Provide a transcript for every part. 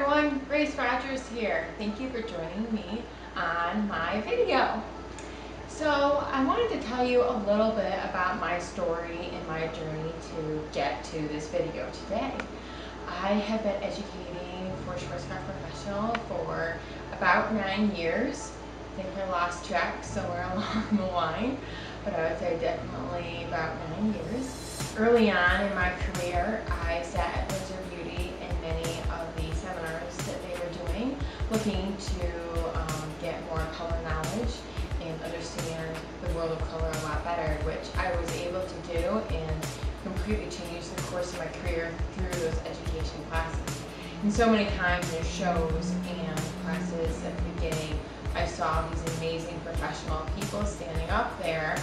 everyone, Grace Rogers here. Thank you for joining me on my video. So I wanted to tell you a little bit about my story and my journey to get to this video today. I have been educating for Schwarzkopf Professional for about 9 years. I think I lost track somewhere along the line, but I would say definitely about 9 years. Early on in my career, I sat at Laser Beauty in many of the seminars that they were doing, looking to get more color knowledge and understand the world of color a lot better, which I was able to do and completely change the course of my career through those education classes. And so many times in shows and classes at the beginning, I saw these amazing professional people standing up there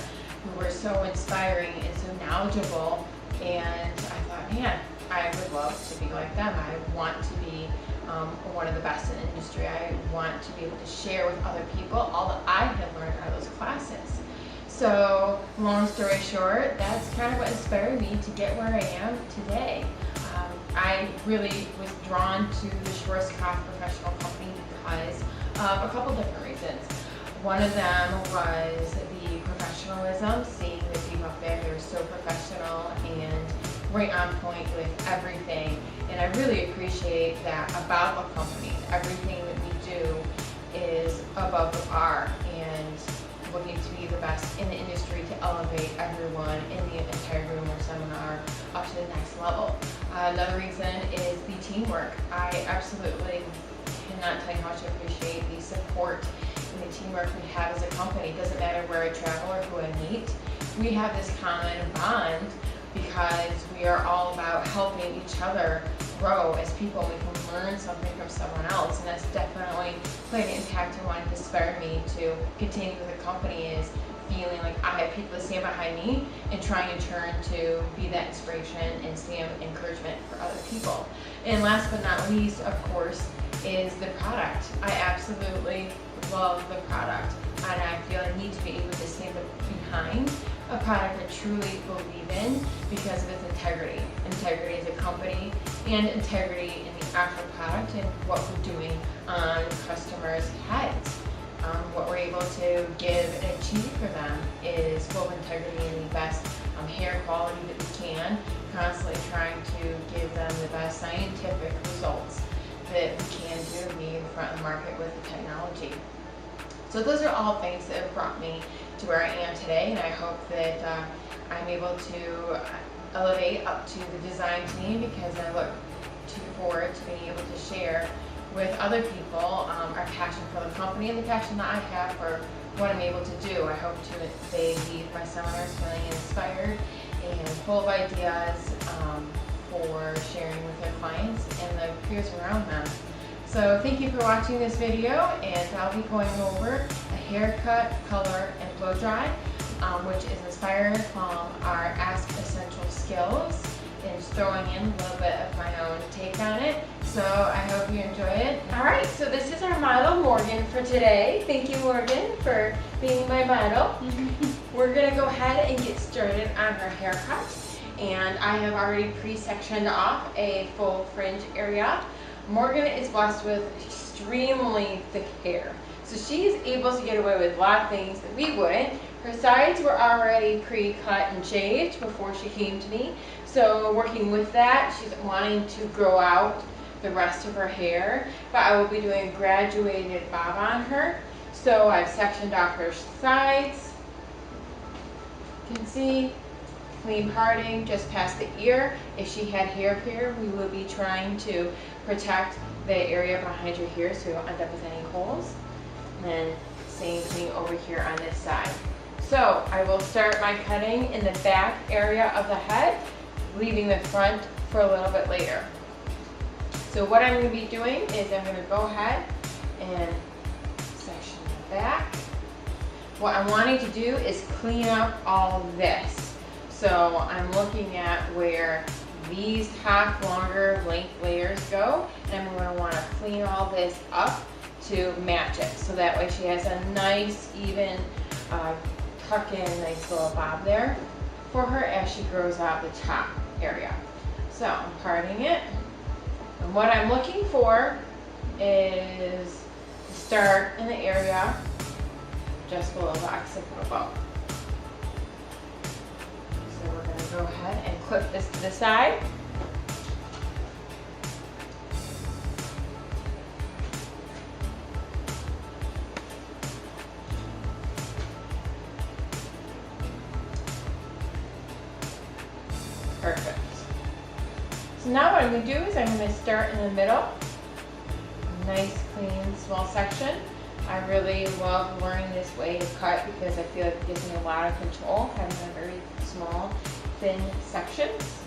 who were so inspiring and so knowledgeable, and I thought, man, I would love to be like them. I want to be one of the best in the industry. I want to be able to share with other people all that I had learned out of those classes. So, long story short, that's kind of what inspired me to get where I am today. I really was drawn to the Schwarzkopf Professional Company because of a couple different reasons. One of them was the professionalism, seeing the people up there, they were so professional and right on point with everything. And I really appreciate that about the company. Everything that we do is above the bar and looking to be the best in the industry to elevate everyone in the entire room or seminar up to the next level. Another reason is the teamwork. I absolutely cannot tell you how much I appreciate the support and the teamwork we have as a company. It doesn't matter where I travel or who I meet. We have this common bond because we are all about helping each other grow as people. We can learn something from someone else, and that's definitely played an impact and wanted to inspire me to continue with the company, is feeling like I have people that stand behind me and trying in turn to be that inspiration and stand with encouragement for other people. And last but not least, of course, is the product. I absolutely love the product, and I feel I need to be able to stand behind a product I truly believe in because of its integrity. Integrity as a company and integrity in the actual product and what we're doing on customers' heads. What we're able to give and achieve for them is full integrity and the best hair quality that we can, constantly trying to give them the best scientific results that we can do to be in front of the market with the technology. So those are all things that have brought me to where I am today, and I hope that I'm able to elevate up to the design team, because I look forward to being able to share with other people our passion for the company and the passion that I have for what I'm able to do. I hope they leave my seminars feeling inspired and full of ideas for sharing with their clients and the peers around them. So thank you for watching this video, and I'll be going over a haircut, color, and blow dry, which is inspired from our Ask Essential Skills, and just throwing in a little bit of my own take on it. So I hope you enjoy it. Alright, so this is our model, Morgan, for today. Thank you, Morgan, for being my model. We're going to go ahead and get started on her haircut. And I have already pre-sectioned off a full fringe area. Morgan is blessed with extremely thick hair, so she is able to get away with a lot of things that we wouldn't. Her sides were already pre-cut and shaved before she came to me, so working with that, she's wanting to grow out the rest of her hair, but I will be doing a graduated bob on her. So I've sectioned off her sides. You can see clean parting just past the ear. If she had hair up here, we would be trying to protect the area behind your hair so you don't end up with any holes. And then same thing over here on this side. So I will start my cutting in the back area of the head, leaving the front for a little bit later. So what I'm going to be doing is I'm going to go ahead and section the back. What I'm wanting to do is clean up all this. So I'm looking at where these top longer length layers go, and I'm going to want to clean all this up to match it, so that way she has a nice even tuck in nice little bob there for her as she grows out the top area. So I'm parting it, and what I'm looking for is to start in the area just below the occipital bone. So we're going to go ahead and clip this to the side. Perfect. So now what I'm going to do is I'm going to start in the middle. Nice, clean, small section. I really love learning this way to cut because I feel like it gives me a lot of control, having a very small, thin sections.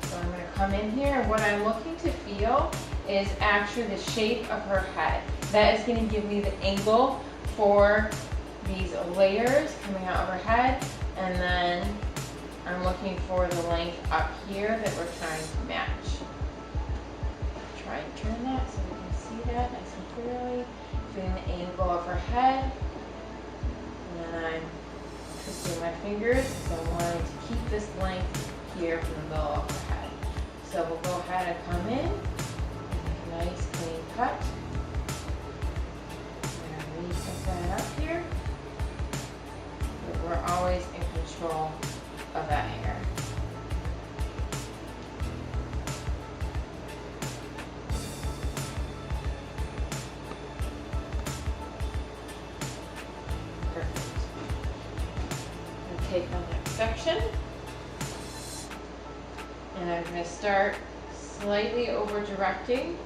So I'm going to come in here, and what I'm looking to feel is actually the shape of her head. That is going to give me the angle for these layers coming out of her head, and then I'm looking for the length up here that we're trying to match. Try and turn that so we can see that nice and clearly. Feeling the angle of her head. And then I'm twisting my fingers because I'm wanting to keep this length here from the middle of her head. So we'll go ahead and come in, make a nice clean cut. And reset that up here. But we're always in control of that hair. Perfect. And take the next section, and I'm going to start slightly over directing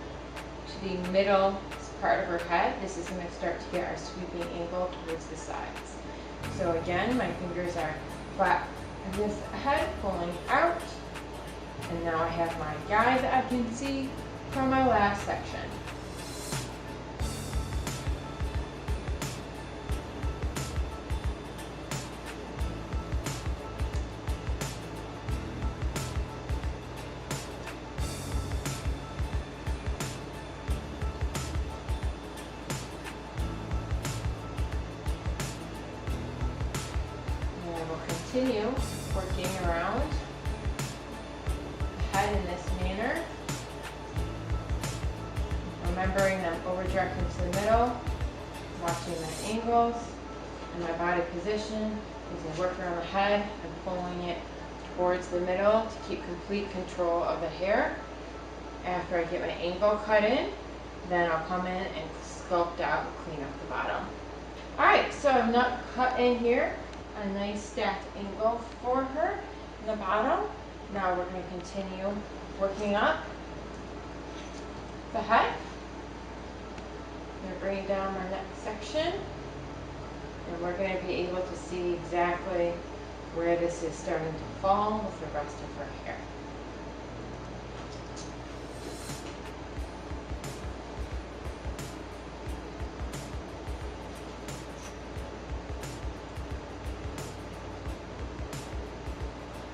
to the middle part of her head. This is going to start to get our sweeping angle towards the sides. So again, my fingers are flat this head pulling out, and now I have my guide that I can see from my last section. And we'll continue working around the head in this manner. Remembering that I'm over directing to the middle, watching my angles and my body position as I work around the head and pulling it towards the middle to keep complete control of the hair. After I get my angle cut in, then I'll come in and sculpt out and clean up the bottom. Alright, so I've not cut in here a nice stacked angle for her in the bottom. Now we're going to continue working up the head. I'm going to bring down my next section, and we're going to be able to see exactly where this is starting to fall with the rest of her hair.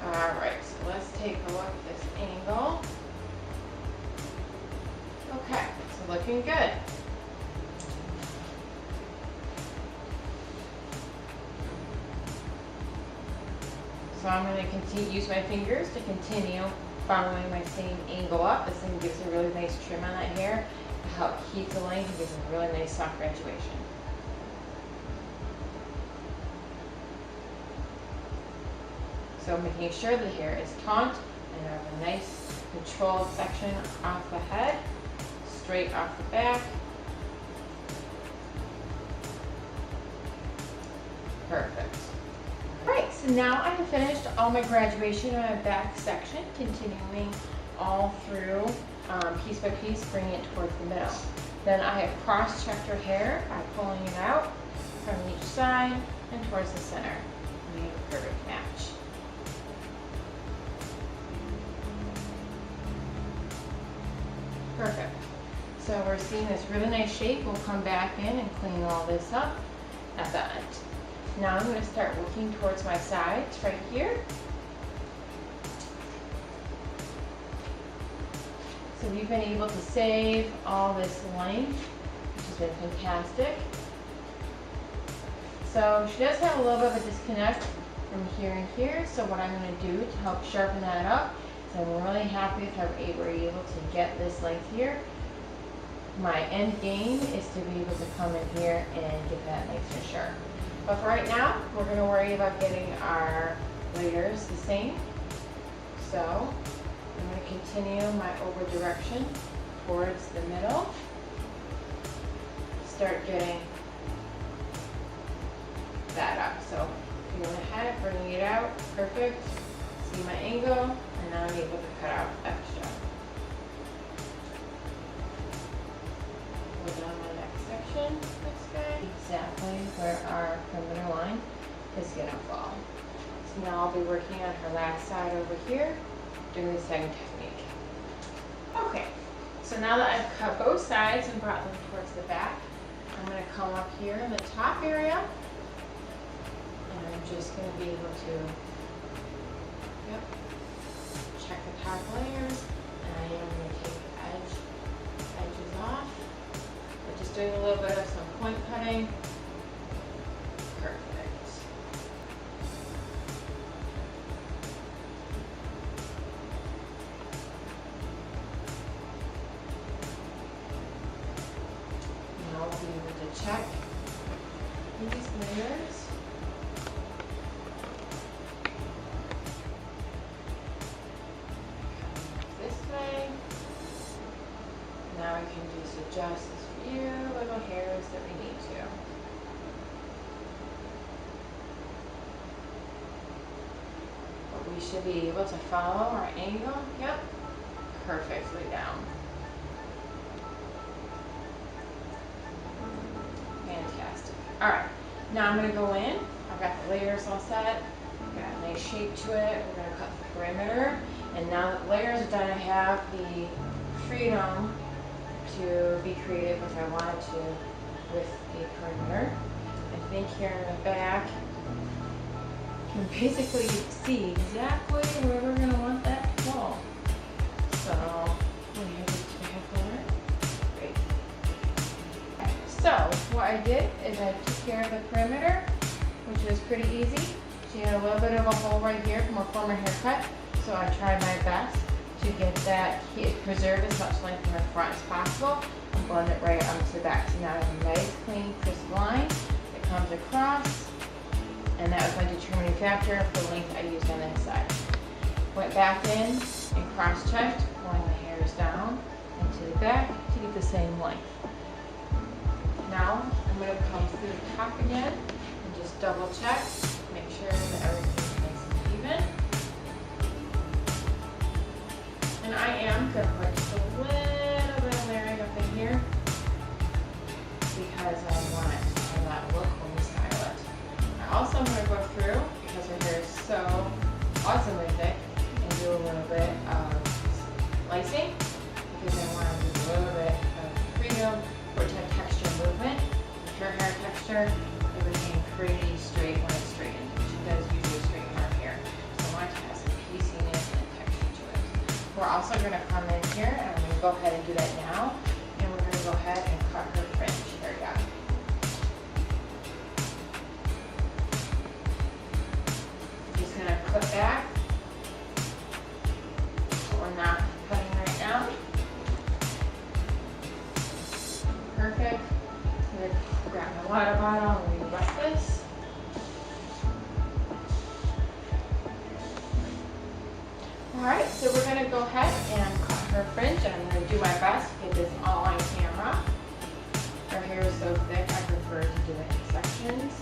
Alright, so let's take a look at this angle. Okay, so looking good. So I'm going to continue use my fingers to continue following my same angle up. This thing gives a really nice trim on that hair to help keep the length and gives a really nice soft graduation. So making sure the hair is taut and I have a nice controlled section off the head, straight off the back. Perfect. Alright, so now I have finished all my graduation on my back section, continuing all through piece by piece, bringing it towards the middle. Then I have cross-checked her hair by pulling it out from each side and towards the center. We have a perfect match. Perfect. So we're seeing this really nice shape. We'll come back in and clean all this up at the end. Now I'm going to start working towards my sides right here. So we've been able to save all this length, which has been fantastic. So she does have a little bit of a disconnect from here and here. So what I'm going to do to help sharpen that up is I'm really happy if we're able to get this length here my end game is to be able to come in here and get that nice and sharp. But for right now, we're going to worry about getting our layers the same. So I'm going to continue my over direction towards the middle. Start getting that up. So going ahead, bringing it out, perfect. See my angle, and now I'm able to cut out extra. Go down my next section, this guy, exactly where our perimeter line is going to fall. So now I'll be working on her last side over here, doing the same technique. Okay, so now that I've cut both sides and brought them towards the back, I'm going to come up here in the top area, and I'm just going to be able to check the top layers, and I am going to take the edges off. We're just doing a little bit of some point cutting. Perfect. Now we'll be able to check these layers. Now we can just adjust this few little hairs that we need to. But we should be able to follow our angle, yep, perfectly down. Fantastic. All right, now I'm going to go in. I've got the layers all set. Got a nice shape to it. We're going to cut the perimeter. And now that the layers are done, I have the freedom to be creative if I wanted to with the perimeter. I think here in the back you can basically see exactly where we're going to want that to go. So great. So what I did is I took care of the perimeter, which was pretty easy. She had a little bit of a hole right here from a former haircut, so I tried my best to get that, preserve as much length in the front as possible and blend it right onto the back. So now I have a nice, clean, crisp line that comes across, and that was my determining factor of the length I used on this side. Went back in and cross-checked, pulling the hairs down and to the back to get the same length. Now I'm going to come through the top again and just double-check, make sure that everything's nice and even. And I am going to put just a little bit of layering up in here because I want it to have that look when we style it. I also am going to go through, because her hair is so awesomely thick, and do a little bit of lacing because I want to do a little bit of freedom for it to have texture movement. With her hair texture, it became pretty straight when it's straightened. She does usually straighten her hair. So I want it to have some pieciness and texture to it. We're also going to come in here, and I'm going to go ahead and do that now, and we're going to go ahead and cut her fringe area. Just going to clip back what we're not cutting right now. Perfect. I'm going to grab my water bottle and re-wet this. Alright, so we're going to go ahead and cut her fringe, and I'm going to do my best to get this all on camera. Her hair is so thick, I prefer to do it in sections.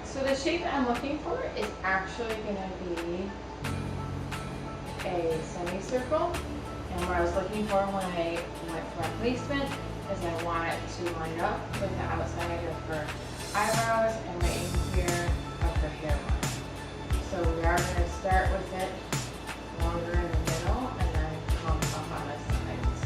So the shape that I'm looking for is actually going to be a semicircle. And what I was looking for when I went for my placement is I want it to line up with the outside of her eyebrows and right in here of her hairline. So we are going to start with it longer in the middle and then come up on the sides.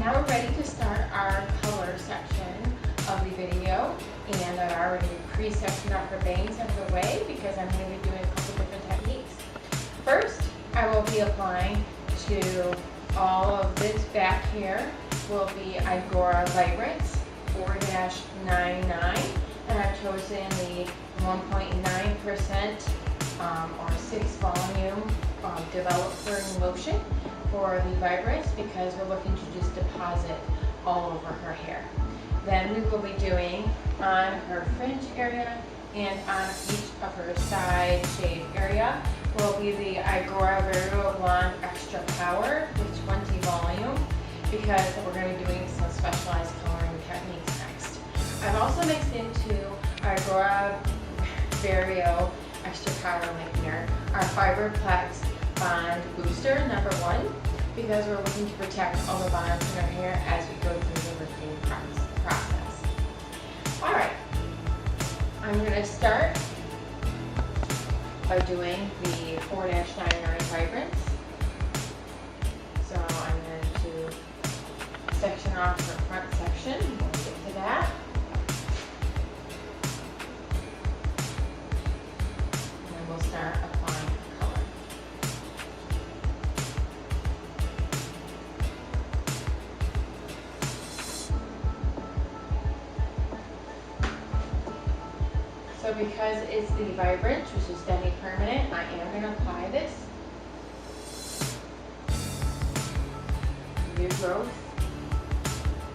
now we're ready to start our color section of the video, and I've already pre-sectioned off her bangs out of the way because I'm going to be doing a couple different techniques. First, I will be applying to all of this back here will be Agora Vibrance 4-99, and I've chosen the 1.9% or 6 volume developer lotion for the Vibrance because we're looking to just deposit all over her hair. Then we will be doing on her fringe area and on each of her side shade area will be the Agora Vero Blonde Extra Power with 20 volume because we're going to be doing some specialized coloring techniques next. I've also mixed into Agora Vero Extra Power Lightener our Fiberplex Bond Booster #1 because we're looking to protect all the bonds in our hair as we go through the lifting process. Alright, I'm going to start by doing the 4-99 Vibrance. So I'm going to section off her front section. We'll get to that. And then we'll start applying color. So because it's the Vibrance, which is semi-permanent, I am going to apply this new growth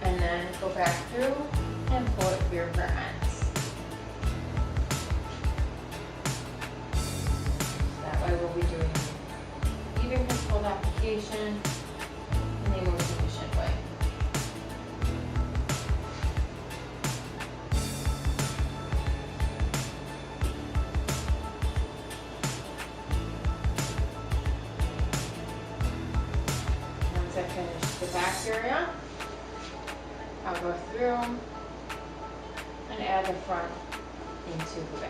and then go back through and pull it through her ends. That way we'll be doing even controlled application in a more efficient way. Once I finish the back area, I'll go through and add the front into the back.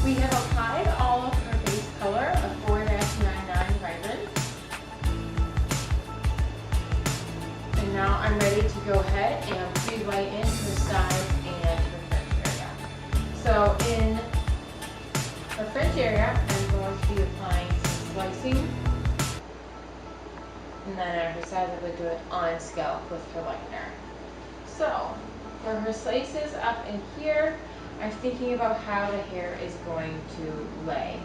We have applied all of her base color of 4-99 Vibrance. And now I'm ready to go ahead and pre-lighten her sides and her fringe area. So in her fringe area, I'm going to be applying some slicing. And then on her sides, I'm going to do it on scalp with her lightener. So for her slices up in here, I'm thinking about how the hair is going to lay.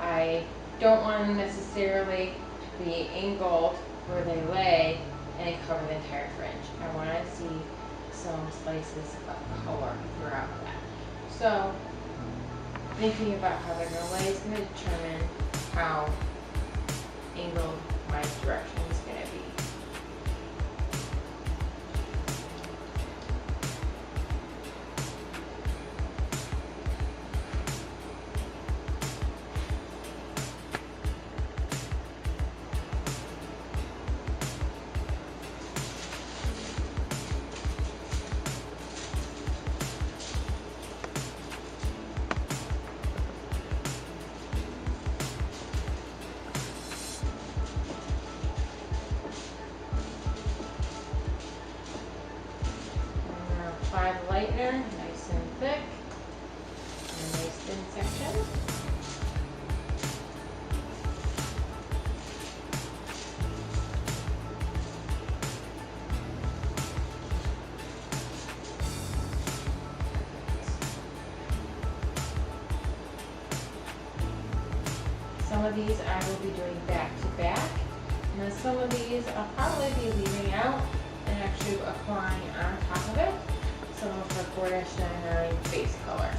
I don't want them necessarily to be angled where they lay and cover the entire fringe. I want to see some slices of color throughout that. So thinking about how they're going to lay is going to determine how angled my direction is going to be. Apply the lightener, nice and thick, and nice thin section. Some of these I will be doing back to back, and then some of these I'll probably be leaving out and actually applying on top of it some of her 4-99 base color.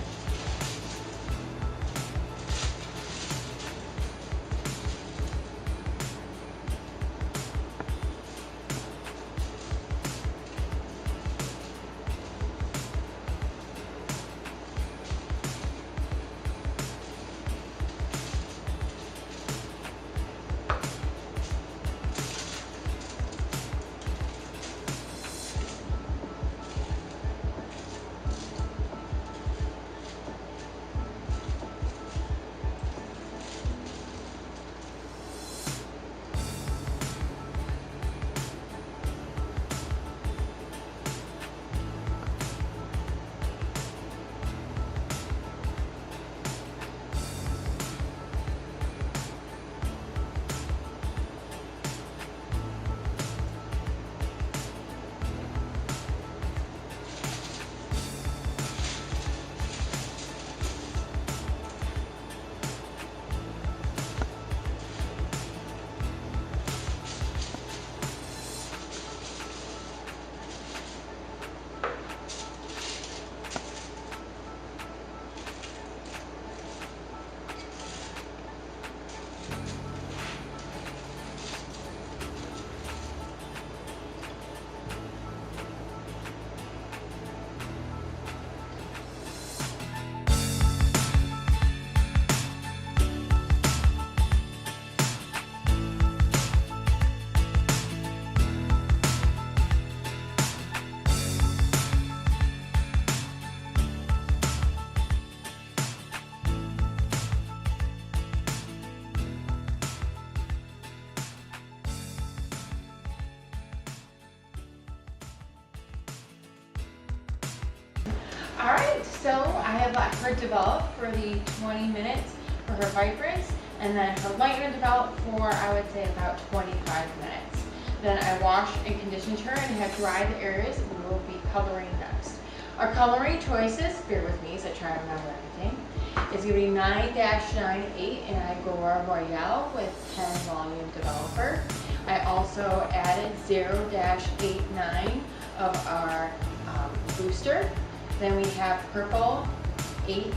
So I have let her develop for the 20 minutes for her vibrance, and then her lightener developed for, I would say, about 25 minutes. Then I washed and conditioned her and have dried the areas, and we will be coloring next. Our coloring choices, bear with me as I try to remember everything, is going to be 9-98 in Agora Royale with 10 volume developer. I also added 0-89 of our booster. Then we have purple 8-19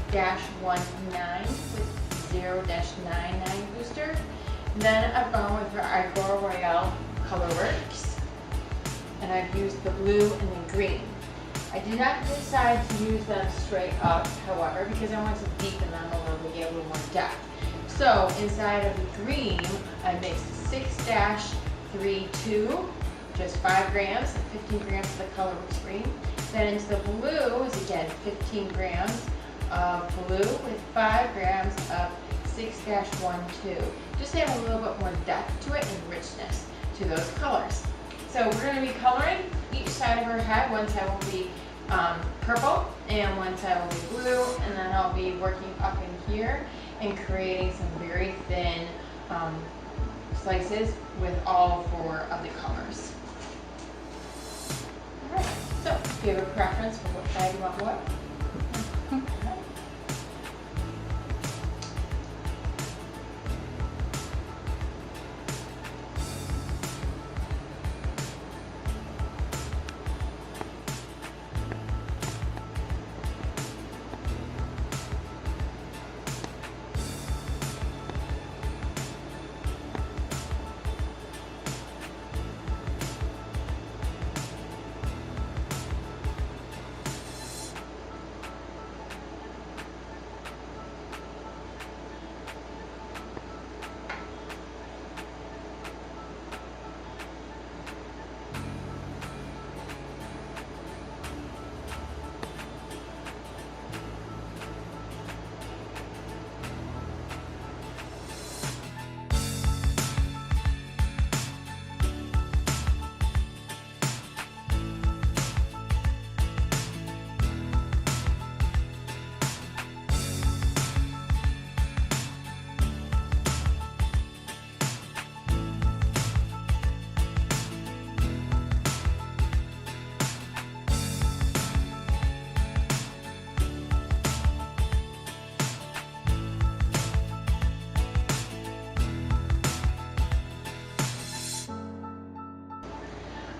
with 0-99 booster. Then I've gone with our Agora Royale Colorworks, and I've used the blue and the green. I did not decide to use them straight up, however, because I want to deepen them a little bit, get a little more depth. So inside of the green, I mixed 6-32, just 5 grams, 15 grams of the Colorworks green. Then into the blue is again 15 grams of blue with 5 grams of 6-12. Just to have a little bit more depth to it and richness to those colors. So we're going to be coloring each side of her head. One side will be purple and one side will be blue, and then I'll be working up in here and creating some very thin slices with all 4 of the colors. Alright, so do you have a preference for what side you want what?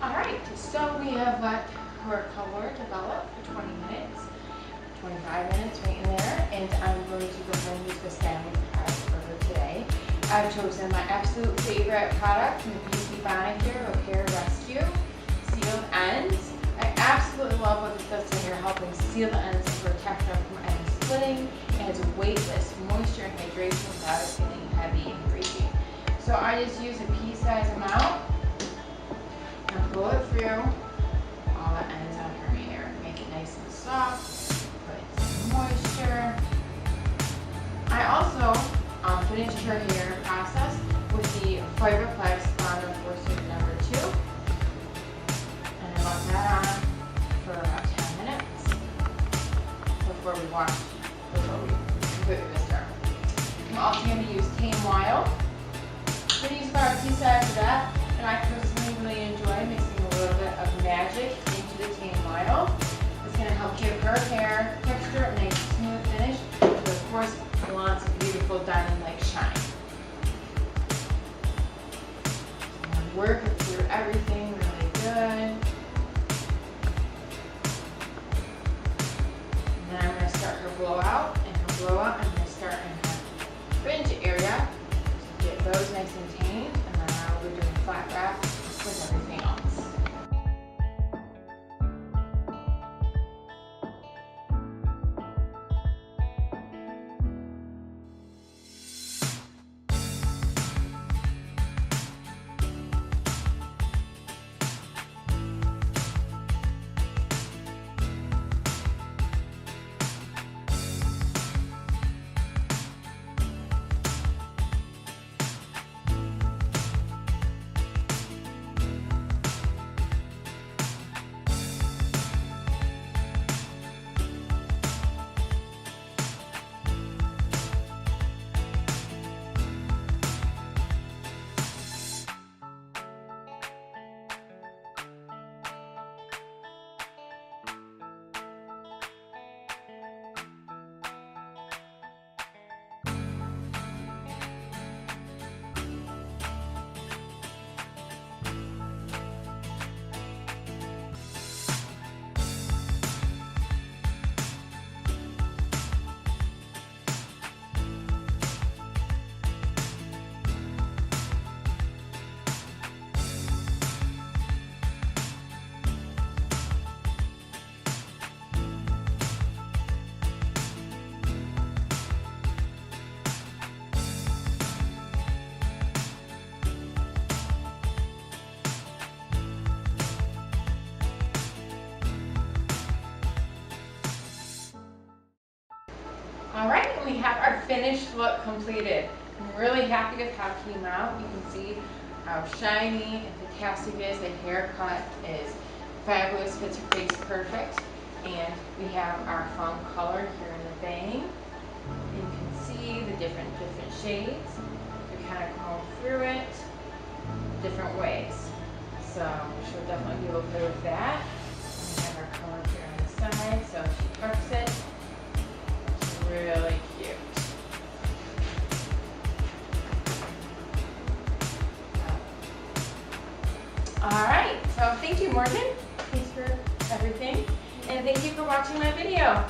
Alright, so we have let her color develop for 20 minutes, 25 minutes right in there, and I'm going to go ahead and use the styling product for her today. I've chosen my absolute favorite product from the Beauty Bonnet here, Repair Rescue Sealed Ends. I absolutely love what this does to here, helping seal the ends and protect them from any splitting. It has weightless moisture and hydration without it feeling heavy and greasy. So I just use a pea-sized amount. Pull it through all the ends on her hair. Make it nice and soft. Put in some moisture. I also finished her hair process with the Fiberflex Bond Enforcer number 2. And I left that on for about 10 minutes before we completely missed her. I'm also going to use Tame Wild. I'm going to use about a pea size of that. And I personally really enjoy mixing a little bit of magic into the Tame Wild. It's going to help give her hair texture a nice smooth finish, but of course wants a beautiful diamond-like shine. So I'm going to work it through everything really good. And then I'm going to start her blowout. And her blowout, I'm going to start in her fringe area to get those nice and tamed. We're doing flat wrap with everything else. All right, and we have our finished look completed. I'm really happy with how it came out. You can see how shiny and fantastic it is. The haircut is fabulous, fits her face perfect. And we have our foam color here in the bang. You can see the different shades. We kind of comb through it different ways. So she'll definitely be okay with that. We have our color here on the side, so she tucks it. Really cute. All right, so thank you, Morgan. Thanks for everything. And thank you for watching my video.